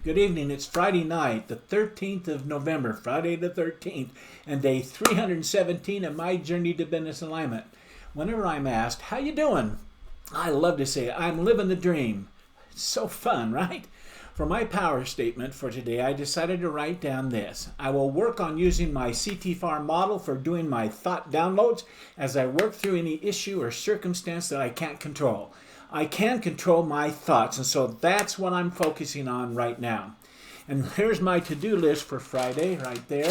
Good evening. It's Friday night, the 13th of November, Friday the 13th, and day 317 of my journey to business alignment. Whenever I'm asked, how you doing? I love to say, I'm living the dream. It's so fun, right? For my power statement for today, I decided to write down this. I will work on using my CTFAR model for doing my thought downloads as I work through any issue or circumstance that I can't control. I can control my thoughts, and so that's what I'm focusing on right now. And here's my to-do list for Friday right there.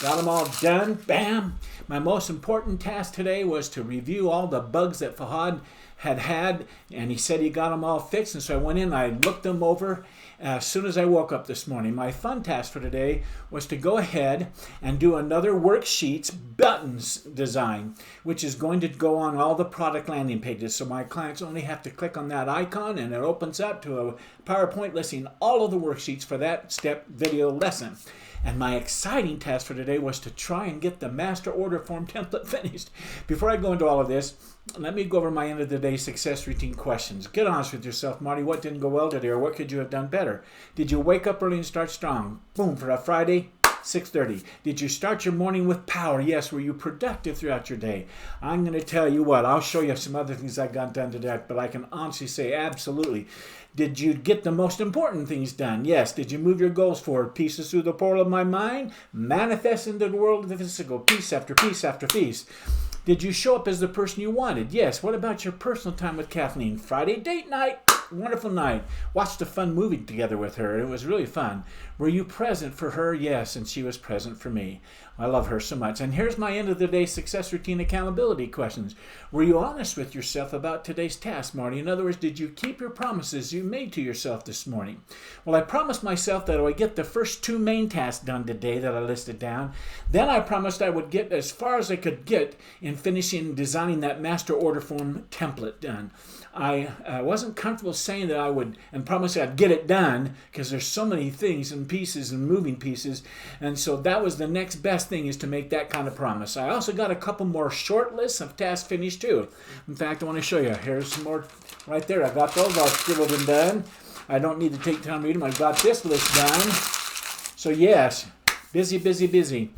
Got them all done. Bam! My most important task today was to review all the bugs that Fahad had, and he said he got them all fixed, and so I went in and I looked them over as soon as I woke up this morning. My fun task for today was to go ahead and do another worksheets buttons design, which is going to go on all the product landing pages, so my clients only have to click on that icon and it opens up to a PowerPoint listing all of the worksheets for that step video lesson. And my exciting task for today was to try and get the master order form template finished. Before I go into all of this, let me go over my end of the day success routine questions. Get honest with yourself, Marty. What didn't go well today, or what could you have done better? Did you wake up early and start strong? Boom, for a Friday, 6:30. Did you start your morning with power? Yes. Were you productive throughout your day? I'm going to tell you what, I'll show you some other things I got done today, but I can honestly say absolutely. Did you get the most important things done? Yes. Did you move your goals forward? Pieces through the portal of my mind, manifest into the world of the physical, piece after piece after piece. Did you show up as the person you wanted? Yes. What about your personal time with Kathleen? Friday date night. Wonderful night. Watched a fun movie together with her. It was really fun. Were you present for her? Yes, and she was present for me. I love her so much. And here's my end of the day success routine accountability questions. Were you honest with yourself about today's task, Marty? In other words, did you keep your promises you made to yourself this morning? Well, I promised myself that I would get the first two main tasks done today that I listed down. Then I promised I would get as far as I could get in finishing designing that master order form template done. I wasn't comfortable saying that I would and promising I'd get it done because there's so many things and pieces and moving pieces, and so that was the next best thing, is to make that kind of promise. I also got a couple more short lists of tasks finished too. In fact, I want to show you. Here's some more right there. I got those all scribbled and done. I don't need to take time to read them. I got this list done. So yes, busy, busy, busy.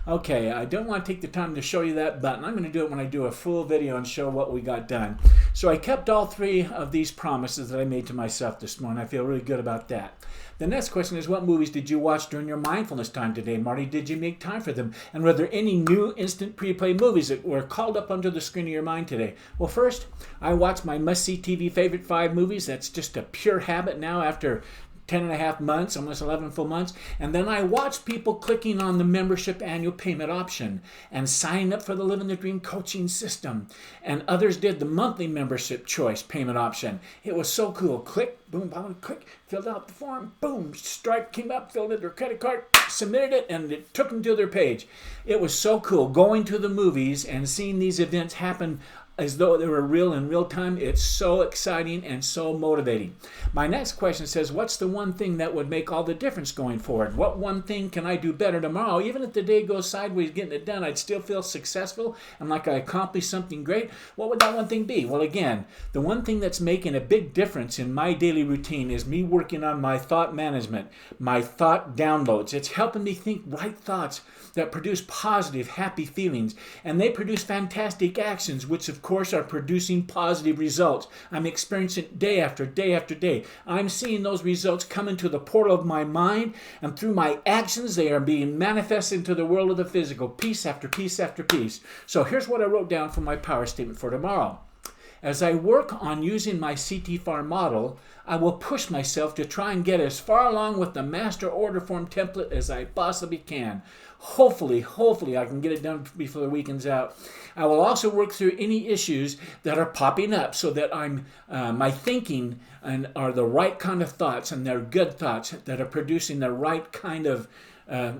Okay, I don't want to take the time to show you that button. I'm going to do it when I do a full video and show what we got done. So I kept all three of these promises that I made to myself this morning. I feel really good about that. The next question is, what movies did you watch during your mindfulness time today, Marty? Did you make time for them? And were there any new instant pre-play movies that were called up onto the screen of your mind today? Well, first, I watched my must-see TV favorite 5 movies. That's just a pure habit now after 10 and a half months, almost 11 full months. And then I watched people clicking on the membership annual payment option and signing up for the Living the Dream coaching system. And others did the monthly membership choice payment option. It was so cool. Click, boom, boom, click, filled out the form, boom, Stripe came up, filled in their credit card, submitted it, and it took them to their page. It was so cool. Going to the movies and seeing these events happen as though they were real in real time, it's so exciting and so motivating. My next question says, what's the one thing that would make all the difference going forward? What one thing can I do better tomorrow? Even if the day goes sideways getting it done, I'd still feel successful and like I accomplished something great. What would that one thing be? Well, again, the one thing that's making a big difference in my daily routine is me working on my thought management, my thought downloads. It's helping me think right thoughts that produce positive, happy feelings, and they produce fantastic actions, which of course are producing positive results. I'm experiencing it day after day after day. I'm seeing those results come into the portal of my mind, and through my actions, they are being manifested into the world of the physical, piece after piece after piece. So here's what I wrote down for my power statement for tomorrow. As I work on using my CTFAR model, I will push myself to try and get as far along with the master order form template as I possibly can. Hopefully I can get it done before the weekend's out. I will also work through any issues that are popping up so that my thinking are the right kind of thoughts, and they're good thoughts that are producing the right kind of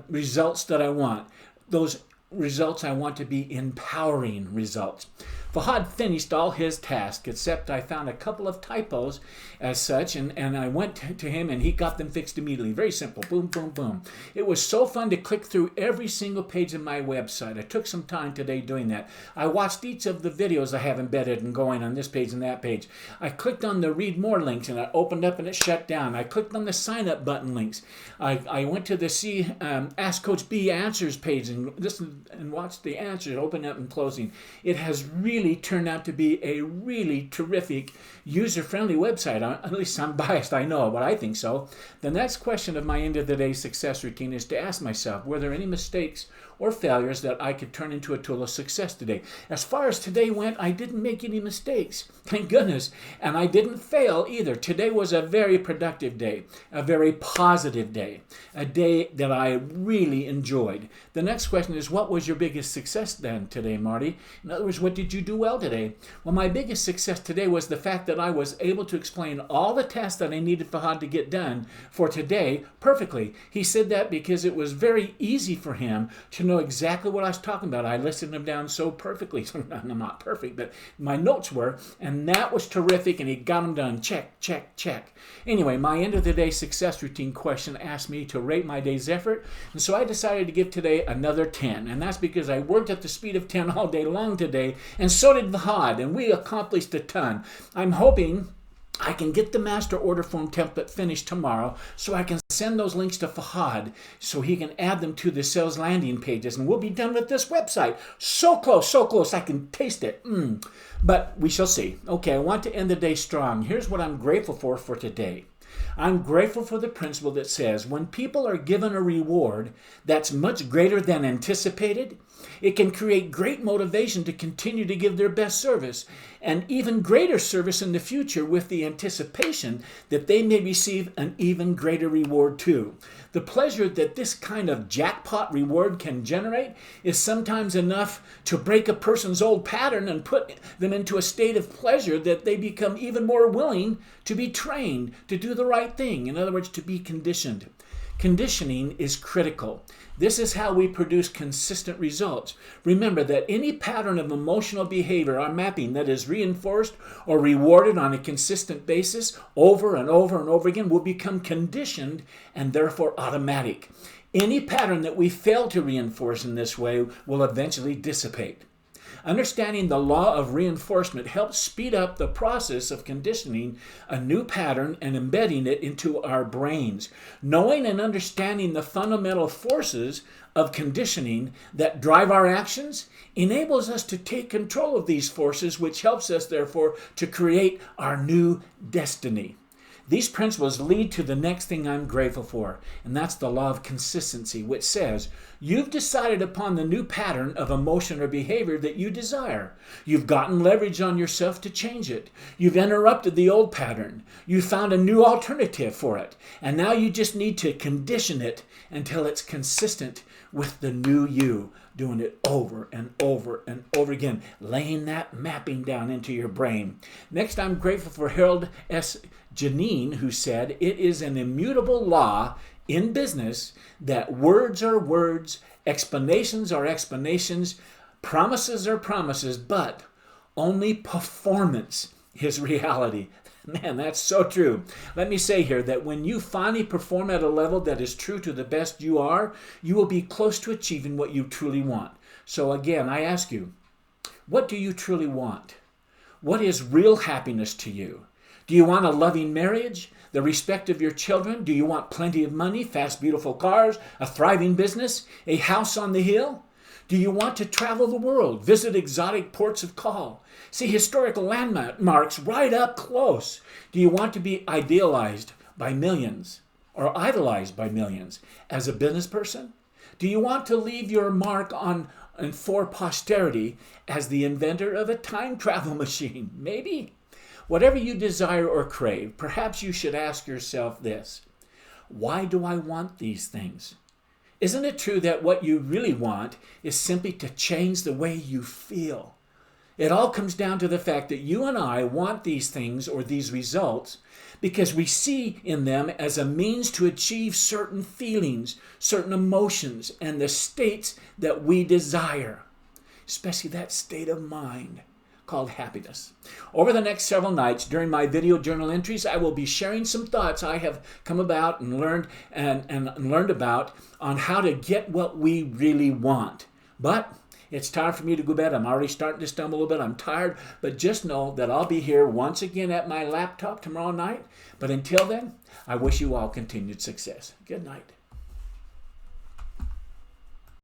results that I want. Those results I want to be empowering results. Fahad finished all his tasks, except I found a couple of typos as such, and I went to him and he got them fixed immediately. Very simple. Boom, boom, boom. It was so fun to click through every single page of my website. I took some time today doing that. I watched each of the videos I have embedded and going on this page and that page. I clicked on the read more links and it opened up and it shut down. I clicked on the sign up button links. I went to the Ask Coach B answers page and listened and watched the answers open up and closing. It has really turned out to be a really terrific, user-friendly website. At least I'm biased, I know, but I think so. The next question of my end of the day success routine is to ask myself, were there any mistakes or failures that I could turn into a tool of success today? As far as today went, I didn't make any mistakes, thank goodness, and I didn't fail either. Today was a very productive day, a very positive day, a day that I really enjoyed. The next question is, what was your biggest success then today, Marty? In other words, what did you do well today? Well, my biggest success today was the fact that I was able to explain all the tasks that I needed Fahad to get done for today perfectly. He said that because it was very easy for him to know exactly what I was talking about. I listed them down so perfectly. I'm not perfect, but my notes were, and that was terrific, and he got them done. Check, check, check. Anyway, my end of the day success routine question asked me to rate my day's effort, and so I decided to give today another 10, and that's because I worked at the speed of 10 all day long today, and so did Fahad, and we accomplished a ton. I'm hoping I can get the master order form template finished tomorrow so I can send those links to Fahad so he can add them to the sales landing pages, and we'll be done with this website. So close, I can taste it. But we shall see. Okay, I want to end the day strong. Here's what I'm grateful for today. I'm grateful for the principle that says when people are given a reward that's much greater than anticipated, it can create great motivation to continue to give their best service and even greater service in the future with the anticipation that they may receive an even greater reward too. The pleasure that this kind of jackpot reward can generate is sometimes enough to break a person's old pattern and put them into a state of pleasure that they become even more willing to be trained to do the right thing. In other words, to be conditioned. Conditioning is critical. This is how we produce consistent results. Remember that any pattern of emotional behavior or mapping that is reinforced or rewarded on a consistent basis over and over and over again will become conditioned and therefore automatic. Any pattern that we fail to reinforce in this way will eventually dissipate. Understanding the law of reinforcement helps speed up the process of conditioning a new pattern and embedding it into our brains. Knowing and understanding the fundamental forces of conditioning that drive our actions enables us to take control of these forces, which helps us, therefore, to create our new destiny. These principles lead to the next thing I'm grateful for, and that's the law of consistency, which says you've decided upon the new pattern of emotion or behavior that you desire. You've gotten leverage on yourself to change it. You've interrupted the old pattern. You found a new alternative for it, and now you just need to condition it until it's consistent with the new you, doing it over and over and over again, laying that mapping down into your brain. Next, I'm grateful for Harold S. Janine, who said, it is an immutable law in business that words are words, explanations are explanations, promises are promises, but only performance is reality. Man, that's so true. Let me say here that when you finally perform at a level that is true to the best you are, you will be close to achieving what you truly want. So again, I ask you, what do you truly want? What is real happiness to you? Do you want a loving marriage, the respect of your children? Do you want plenty of money, fast, beautiful cars, a thriving business, a house on the hill? Do you want to travel the world, visit exotic ports of call, see historical landmarks right up close? Do you want to be idealized by millions or idolized by millions as a business person? Do you want to leave your mark on and for posterity as the inventor of a time travel machine? Maybe. Whatever you desire or crave, perhaps you should ask yourself this: why do I want these things? Isn't it true that what you really want is simply to change the way you feel? It all comes down to the fact that you and I want these things or these results because we see in them as a means to achieve certain feelings, certain emotions, and the states that we desire, especially that state of mind called happiness. Over the next several nights during my video journal entries, I will be sharing some thoughts I have come about and learned about on how to get what we really want. But it's time for me to go to bed. I'm already starting to stumble a bit. I'm tired, but just know that I'll be here once again at my laptop tomorrow night. But until then, I wish you all continued success. Good night.